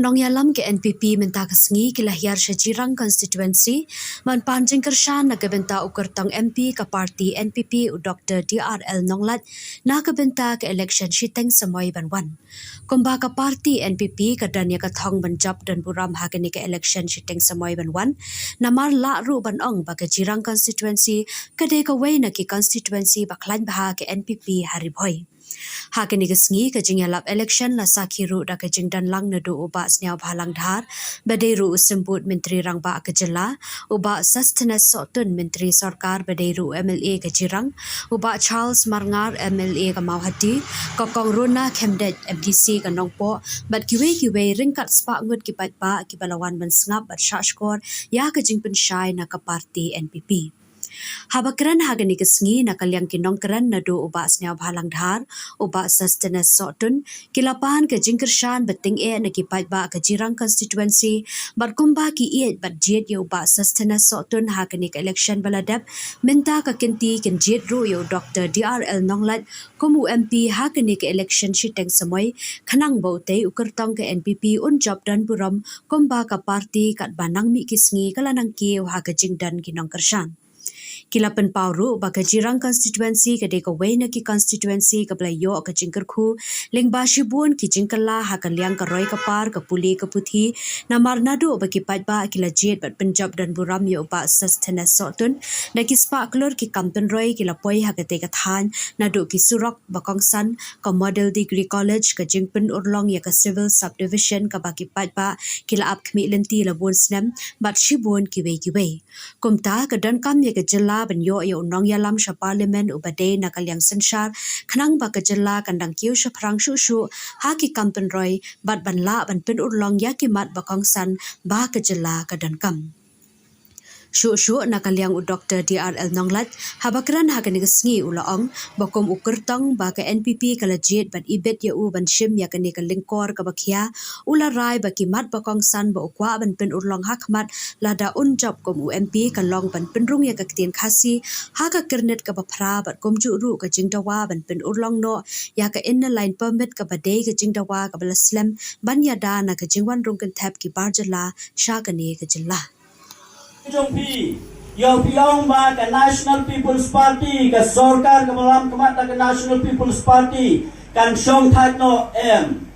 nong yalam ke NPP minta kesengi ke lahir Syajirang constituency man panjang kershan na kebenta ukertang MP ke parti NPP u Dr. DRL Nonglat na kebenta ke election shiteng semoy banwan. Kumba ke parti NPP ke dan ya kathong banjap dan buram hakini ke election shiteng semoy banwan namar la ru banong ba ke Jirang constituency kade ke way na ki constituency baklan bah ke NPP haribhoy. Hakini kesengi ke jingyalap election la sakhiru da ke jingdan lang nadu uba snyau bhalang dhar baderu sembut menteri rangba ke jela uba sustenance sotun menteri sarkar baderu MLA ke Jirang uba Charles Marngar MLA ke Mauhati kokong Runa Khemdet MDC ke Nongpo bat kiwe ringkat spa ngut ki patpa ki balawan mensngap bat shashkor ya ke jingpen syai na ke parti NPP. Habakran hagani kesengi na kalyang kinongkran nadu uba snyau bhalang dhar uba sustenance sotun kilapan ke jingkershan beting na kipat ba ke Jirang constituency bat kumba ki iet bat jet ya uba sustenance sotun hagani ke election baladap minta ke kinti kin jet ru ya Dr. DRL Nonglat kumu MP hagani ke election shiteng semoy khanang baute ukertong ke NPP unjob dan buram kumba ke parti kat banang mi kesengi kalanang ki ha ke jingdan kinongkershan. Kilapan pauru baka Jirang constituency ke deka wayna ki constituency ke belayo ke jingkerku lingba shibun ki jingkala hakan liang ke roy kapar ke puli ke puthi namar nadu baki patba kila jet bat penjab dan buram yo ba sustenance sotun na ki spa klor ki kampen roy kila poi ha ke teka than nadu ki surok bakongsan ke model degree college ke jingpen urlong ya ke civil subdivision ke baki patba kila ap khmi lenti labun snam bat shibun ki we kumta ke dan kam ya ke jela benyo ya unong yalam sha parliament ubade nakal yang sensar khnang ba ka jela kandang kiu sha phrang shu haki kampen roy bat banla ban pen urlong ya ki mat bakong san ba ka jela ka dan kam shu nakal yang u Dr. DRL Nonglat habakran hagani kesengi ulaong bakom ukertong ba ka NPP kala jet ban ibet ya u ban shim ya kani ka lingkor ka bakhia ula rai ba ki mat bakong san ba ukwa ban pen urlong hakmat lada unjob kom u MP ka long ban penrung ya ka tin khasi ha ka kernet ka baphra bat kom ju ru ka jingdawa ban pen urlong no ya ka inner line permit ka bade ka jingdawa ka balaslam ban ya da na ka jingwan rung kan thap ki barjala sha kani ka jilla Jompi, yang piang ba ke National People's Party ke Sorkar ke malam kemata ke National People's Party kan Song That No M.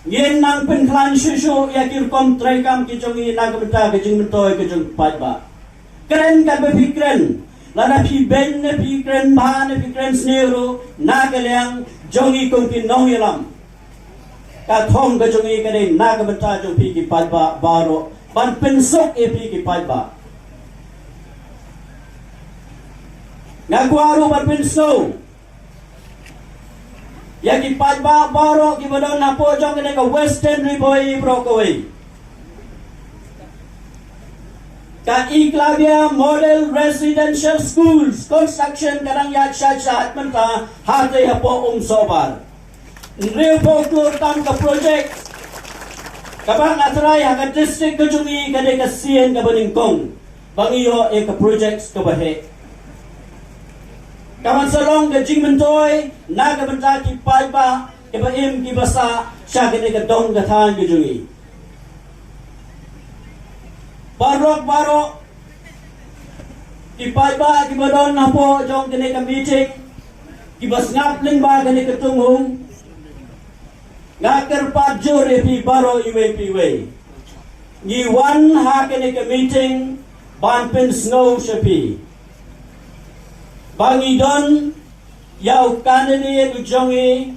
Yen nang pen klan shushu ya kirkom traikam ki jongi na kemata ke jing mentoy ke jong pat ba. Keren kan berpikiran, lada pi ben ne pikiran ba ne pikiran snero na ke liang jongi kong ki nong yalam. Ka thong ke jongi ke de na kemata jong pi ki pat ba baro. Ban pensok epi ki patba. Nagwaro ban penso. Ya ki patba baro ki badon na po jong ka Western Riboy Brokaway. Ka Iklavia Model Residential Schools construction karang yat shat menta hate hapo sobar. Real folklore tam ka project kabang atray haka district kajungi kade ka sien ka baningkong bangiyo e ka projects ka bahe kaman salong ka jingmentoy na ka banta ki paiba ke ba im ki basa sya kade ka dong ka than kajungi barok ki paiba ki badon na po jong kade ka meeting ki bas ngap ling ba kade ka tunghong ngakar pajur epi baro UAP way. Ni one hakene ke meeting banpen snow shapi. Bangi don yau candidate ujongi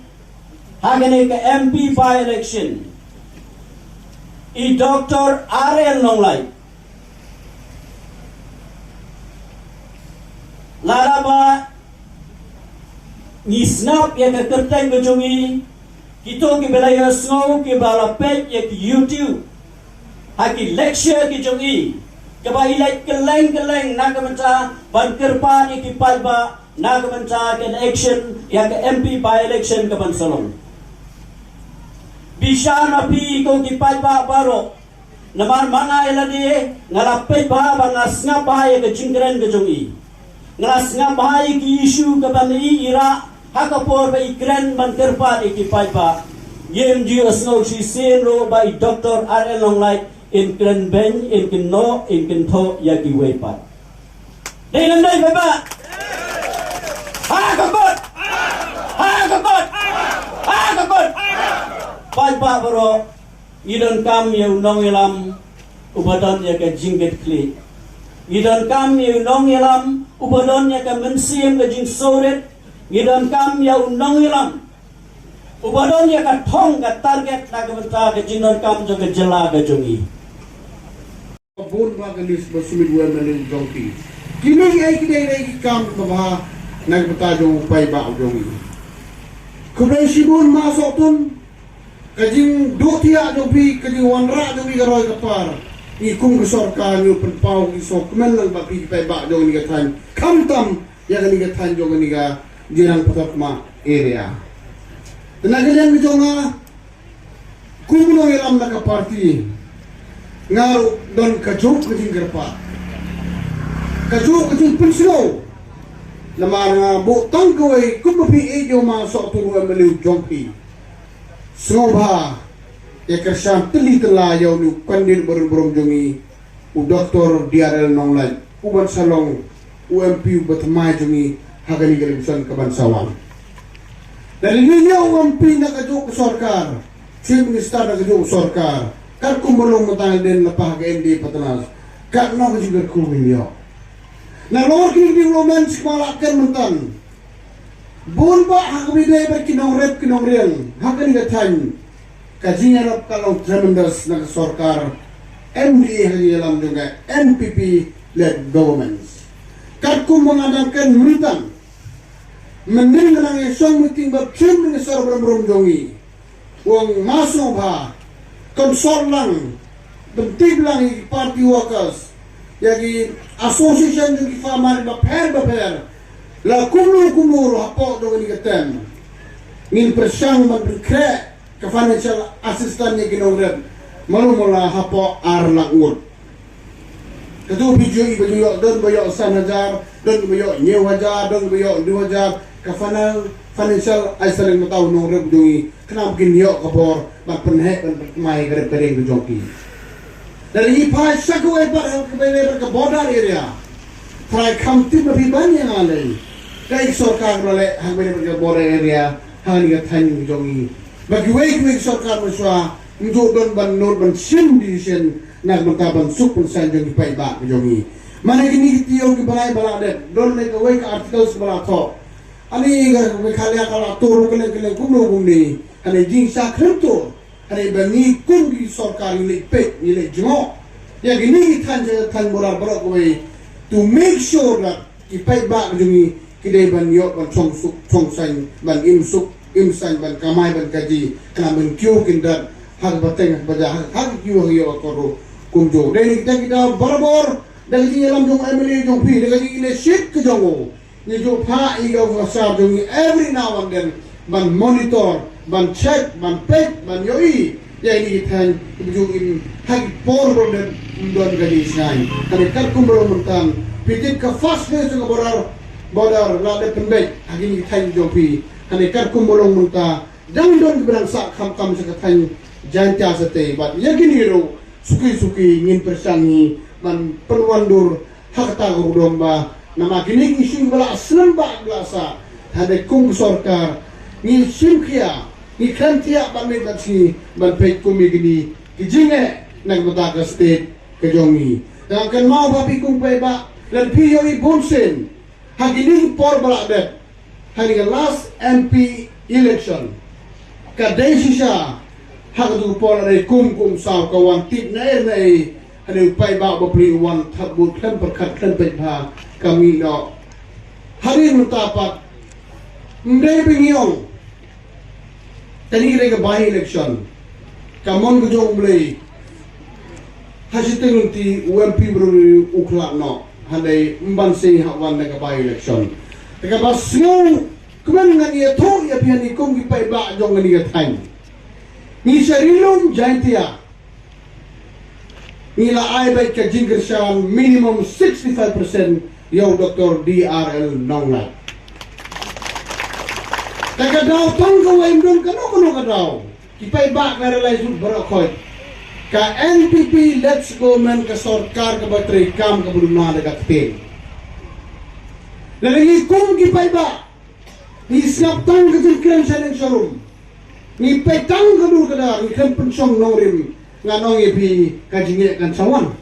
hakene ke MP by election. I Dr. RL Nonglai. Laraba ni snap ya ke kerteng ujongi Kito ki belaya snow ki balapet ya ki YouTube. Haki lecture ki jongi. Kaba ilai keleng na kamenta ban kerpa ni ki palba na kamenta ke election ya ke MP by election ka ban salong. Bisa na pi ko ki palba baro. Naman mga iladi ngalapet ba bangas nga ba ya ke jingren ka jongi. Ngalas nga ba ki issue ka ban ira Hakapor ba ikren man kerpa ikipai ba Yem ji asno chi sen ro by Dr. R.L. Longlai in Kren Ben, in Kin No, in Kin Tho, Yaki Weipat. Day nam day baba. Ha kakot! Ha kakot! Ha kakot! Pai pa bro, idon kam yu nong ilam ubadan ya ka jingget kli. Idon kam yu nong ilam ubadan ya ka mensim ka jing soret. Idon kam yu nong ilam ubadan ya ka thong ka target na ka benta ka jingdon kam jo ka jela ka jongi. Bun magalis basumid wa melin jongki. Kini ay kini kam baha nagbata jong pay ba jong. Kubai sibun masok tun kajing dutia jong pi kajing wanra jong pi garoy kapar. Ikung kesorkan yu penpau kisok kemen lang bapi pay ba jong ni gatan. Kamtam ya ni gatan jong ni ga jirang patok area. Tenagalan mi jonga kumuno ilam na ka party. Ngaru don kajuk kajing gerpa kajuk kajing penslo lamar nga butang kawai kumapi ejo masok turuan meliu jongpi soba ya kersan teli telayaw ni kandil berum jongi u Dr. D.R.L. Longlai uban salong UMP batmai jongi hagani galibusan kabansawan dari niya UMP na kajuk sorkar Chief Minister na kajuk sorkar kan kumulong matang din na pahagain di patanas kan no juga kumilyo na lor kini di romans kumalakan mentan bun ba hakbide ber kinong rep kinong riang hakan gatan kajinya rap kalau tremendous na sorkar MD hajilam juga NPP led governments kan kumangadakan mentan mending nang isong meeting bab trim ni sar brom jongi wong masuk ba konsol lang, bentik lang party workers, yagi association yung farmer baper, la kumur hapo dong ni gaten, ngin persang man berkre ke financial assistant ni ginongret, malu mula hapo arlang ngut. Ketu biju ibu yo don boyo 1,000, don boyo 9,000, don boyo 2,000, ke financial assistant matau nongret dungi, kenapa gini yo kabor. Penhek dan mai kering jongki. Dari ipai saku ebat ke border area. Try kamti lebih banyak alai. Kai sorkar boleh hampir ke border area hani gathan jongi. Bagi wei sorkar meswa untuk don ban nur ban sim division nak mentaban supun san jongi pai ba jongi. Mana gini tiong ke balai baladet don le ke wei artikel sebelah to. Ani ga khalia kala turu kele kumno kumni. Ani jing sa kripto. Hari bani kungi sorkar ini pek ini jemo. Ya gini tan borar borak koi to make sure that ipai bak jungi kidai ban yok ban chong san ban imsan ban kamai ban kaji kana ban kyo kindat hak bateng baja hak kyo hiyo koru kumjo. Dari kita barabor dari dalam jong emily jong pi dari ini shit ke jongo. Ni jo pa iga wasar jungi every now and then ban monitor ban check, ban pek, ban yoi. Ya ini kita in hagi por dan don gadis nai. Kami karkum belum mentang. Pikir ke fast ni juga bodar lade pendek. Hagi ini kita jopi. Kami karkum belum mentang. Jangan don berangsak kam sekatan jantia sete. But ya gini ro suki ingin persangi ban penwandur hak tagur domba. Nama kini isu bala selembak belasa. Hade kung sorkar ni simkia. Ikan tiap banget nasi banpet kumi gini kijinge nang betaka state kejongi. Dan kan mau bapi kumpai ba dan piyo ibunsen hagini por baladet hari last MP election kadai sisa hagdu por dari kum saw kawan tip na nei hari upai ba bapri wan thabut kan perkat kan petha kami no hari mutapat ndai bingyong tadi kita by election, kamon kejong beli, hasil tenunti UMP baru uklak no, handai mban sih hawan dengan by election. Teka pas semua kemen dengan ia tu ia pian ikum kipai bak jong dengan ia time. Ni serilum jantia, ni la ai baik ke jingkershan minimum 65% yau Dr. D.R.L. Longlai. Teka daw tanggaw ay mdon kano kadaw. Kita ibak na relay sud barakoy. Ka NPP let's go men ka sarkar ka batri kam ka buduna dekat tin. Lalagi kum kita ibak. Ni siap tang ka jengkren sa ning showroom. Ni petang ka dur ka dar ni kan pensong norim nganong ipi ka jinge kan sawan.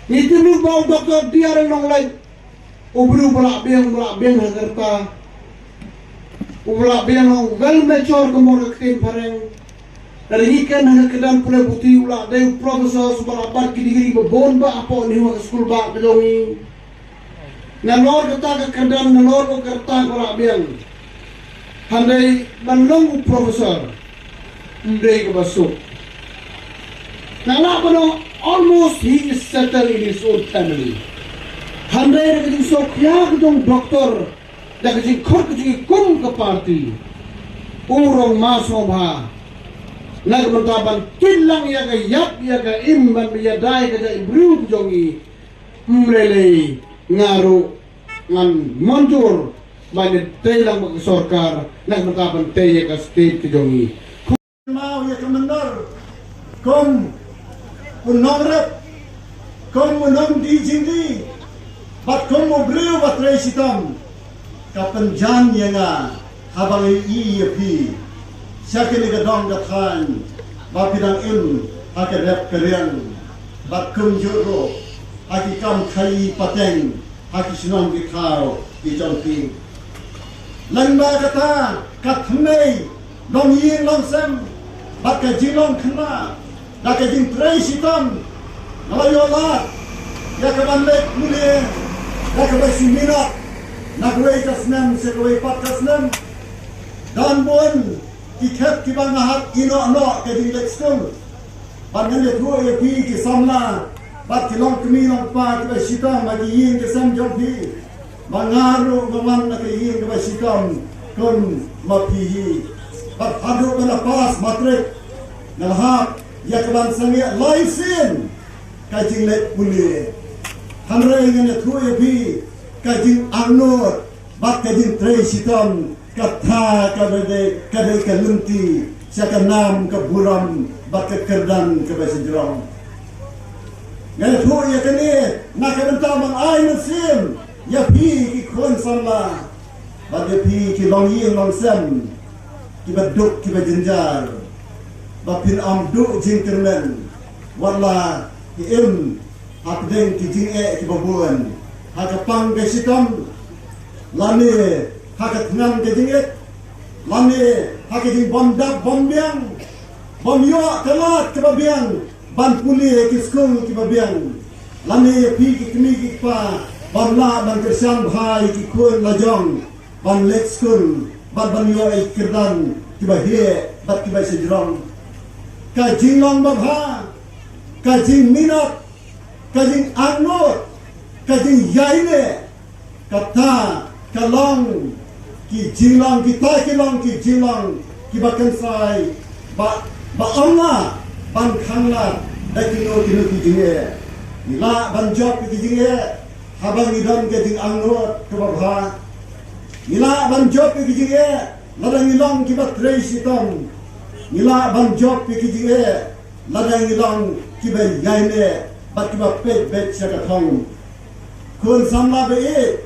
Ni timu bau Dr. DRL Nonglait. Ubru balak biang hagarta. Ubra biang well mature kemor ketin pareng. Dari ikan hanya kedan pula putih ulah deu profesor subarabat kiri bebon ba apa ni wa school ba belongi. Nalor kata ke kedan nalor ko kerta ko biang. Handai manlong profesor. Ndai ke basuk. Nala bano almost he is settled in his own family. Handai ke sok ya kedong doktor. Dah kecil kor kecil kum ke parti, urong masuk ha, nak mentaban kilang ya ke yap ya ke imban biyadai ke jai bru jongi, melelei ngaru ngan monjur banyak telang bagi sorkar nak mentaban teye ke state ke jongi. Mau ya kemenor, kum unongrep, kum unong di jindi, bat kum ubriu bat reisitam. Kapan jan yang habang IEP siakin ni gedong datang bapidang hakerep kerian bat kumjuro hakikam kai pateng hakisinong dikau di jongpi langba kata katmei long yin long sem bat kajilong kena dak kajing traisitam nalayola ya kaban lek mulia ya kabasi minat Nagway kasnem, segway pat kasnem, dan buon ikep kibang nahat ino ke di lekskul. Pangan ya tuo ya pi ki samla, bat kilong keminong pa kiba sitam magi yin ke sam jompi. Mangaru ngaman na ke yin kiba sitam kun mapihi. Bat hadu kana pas matrek nalhap ya kaban sangi laisin kajing lek puli. Hamre ngan ya tuo ya pi kajing anur, bat kajing tresitam, kata kadai kalunti, siapa nam keburam, bat kekerdan kebasejerong. Ngai tu ya kini, nak kebentaman ay musim, ya pi kikon sama, bat ya pi kilong long sem, kibaduk kibajenjar, bat pin amduk jingkermen, wala kiim, hakdeng kijing kibabuan. Hakapang kesitam, lani hakatnam kejinget, lani hakijing bomdak bombiang, bomyo telat kebabiang, ban puli kiskung kebabiang, lani pi kikmi pa, banla ban kersang bahai kikun lajong, ban lek skul, ban banyo ikirdan kebahie, bat kebah sejrong, kajing long babha, kajing minat, kajing anur. Kajing yaine kata kalong ki jilang kita kilong ki jilang ki bakan sai ba Allah ban khangla dakino kino ki jinge ila ban job ki jinge habang idon ke jing angot ke babha ila ban job ki jinge ladang ilong ki bat reisitam ila ban job ki jinge ladang ilong ki ba yaine bat ki ba pet bet sakatong kun samla be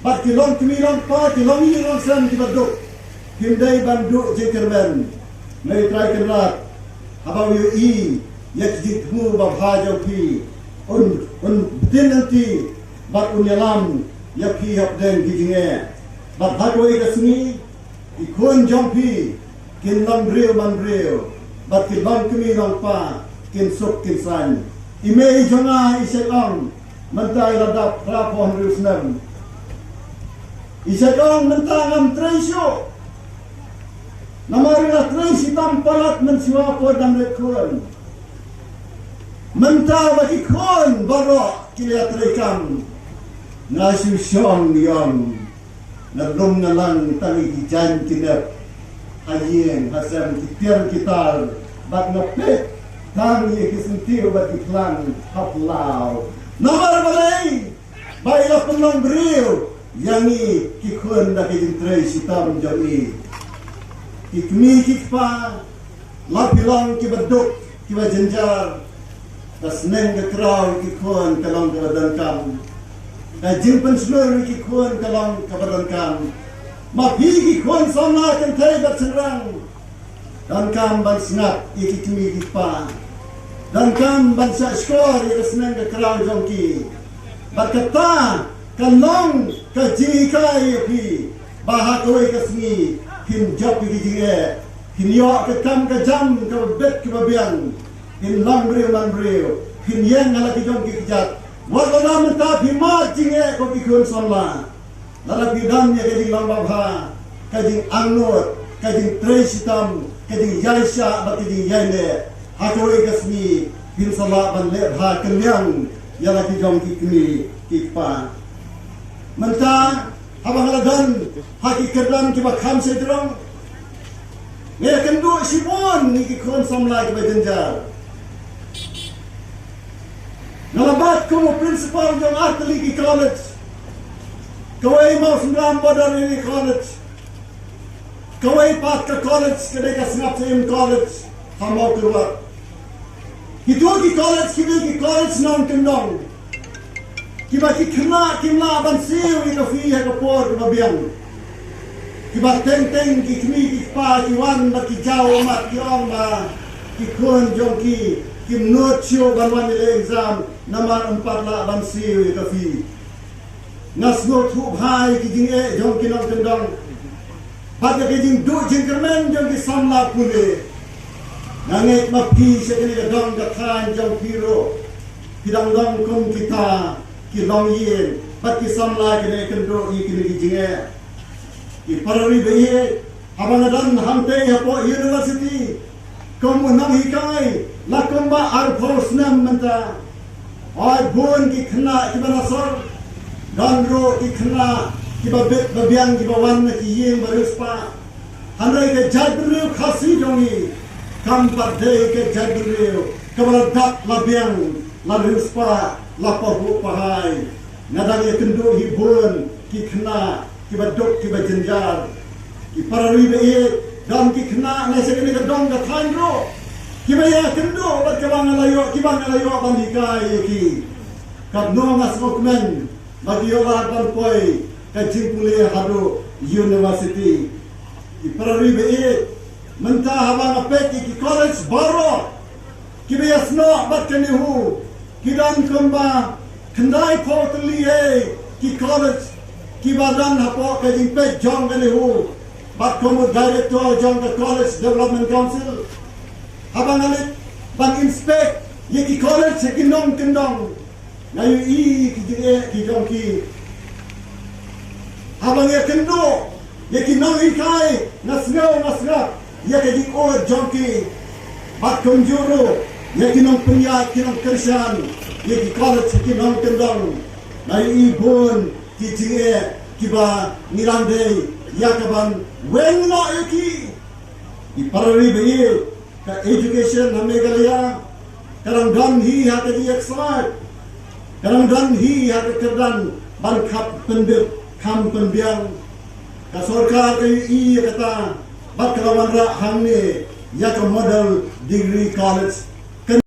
bat kilong kimilong pa kilong ilong sam kibaduk hindai banduk jekerben mai try kenrat habang yu yak jitmu babha pi un dinanti bat unyalam yak hi hapden kijinge bat hadoi kasni ikun jompi kin lam reu bat kilong kimilong pa kin suk kin san imei jonga iselong mentai ladap rapon rusnam isadong mentangam treisyo namarila treisi tampalat mensiwa podam rekon menta bagi kon baro kilia trekam nasusyong yon nadum nalang tali kijan kinep ayeng hasam kitiar kitar bat ngepet tangi kisentir bat iklan haplau Namar balai, baiklah penong beriu, yangi kikun dah kejintrai sitam jami. ikmi kikpa lapilang kibaduk kibajenjar kasneng kekrau kikuan kalang kabadankan jimpen seluruh kikuan kalang kabadankan mapi kikuan sana kentai berserang dan kam ban sengat ikmi kikpa dan kam ban skor kasneng kekrau jongki berkata kalong kajikai pi bahakoi kasmi hin jopi dijinge hin yo ketam kejam ke bet ke babian hin lambreu hin yang ala kijong kijat wala menta phima jinge ko kikun sonla lala bidam ye kajing lambabha kajing anur kajing tresitam kajing yaisha bakajing yaile hakoi kasmi hin sala ban le bha kelyang yala kijong kikni kikpa menta abang aladan haki kerdan kiba kham sedrong ne kendu sibon ni ki khon samla ki bajenjar nalabat como principal jong atli ki college kawai mau sembilan bodar ini college kawai pat ke college kedeka snap sim college hamau keluar itu ki college non kendong kiba ki kena kimla ban siu ki kafi ha kapor ki babiang kiba teng ki kmi ki pa ki wan ba ki jao mat ki ong ba ki kun jong ki kim not sio ban wan le exam namar 4 la ban siu ki kafi nas no thu bhai ki jing e jong ki nong tendong pat ki jing du jing kermen jong ki samla pule nanget mapi se ki dong ka khan jong piro kidang dong kum kita ki long yen bat ki samla ki ne kendro i ki ni jinge ki parari be abang dan hamte hapo university kom nang hikai la komba ar force nam menta ai bon ki khna ki banasor dan ro ki khna ki babet babiang ki bawan ki yen baruspa hanai ke jadru khasi jongi kam padde ke jadru kabal dak labiang la ruspa lapor pahai nadang ye kendo hibun ki khna ki badok ki bajenjar ki parari be dam ki khna na se ke dong ga thain ro ki ba ya kendo bat ka bang alayo ban hikai ki kap no ngas okmen bagi yo la ban poi ka jingpule hado university ki parari be menta habang apet ki college baro ki be yasno bat ka ni hu kidan kamba kendai portali ki college ki badan hapo ka jingpe jong ka hu bat komo director jong ka college development council habang alit ban inspect ye ki college ki nong kendong nayu i ki jinge ki jong ki habang ye kendo ye ki nong ikai nasga ye ka jing o jong ki bat konjuro ye kinong punya kinong kersan ye ki college kinong kendong nai ibon ki jinge kiba nirande yakaban wengno eki di parari be ka education hamegalia karang dan hi ha ka di exert karang dan hi ha ka kerdan ban khap pendep kham penbiang ka sarkar ka i kata bat kalawan ra hamne ya ka model degree college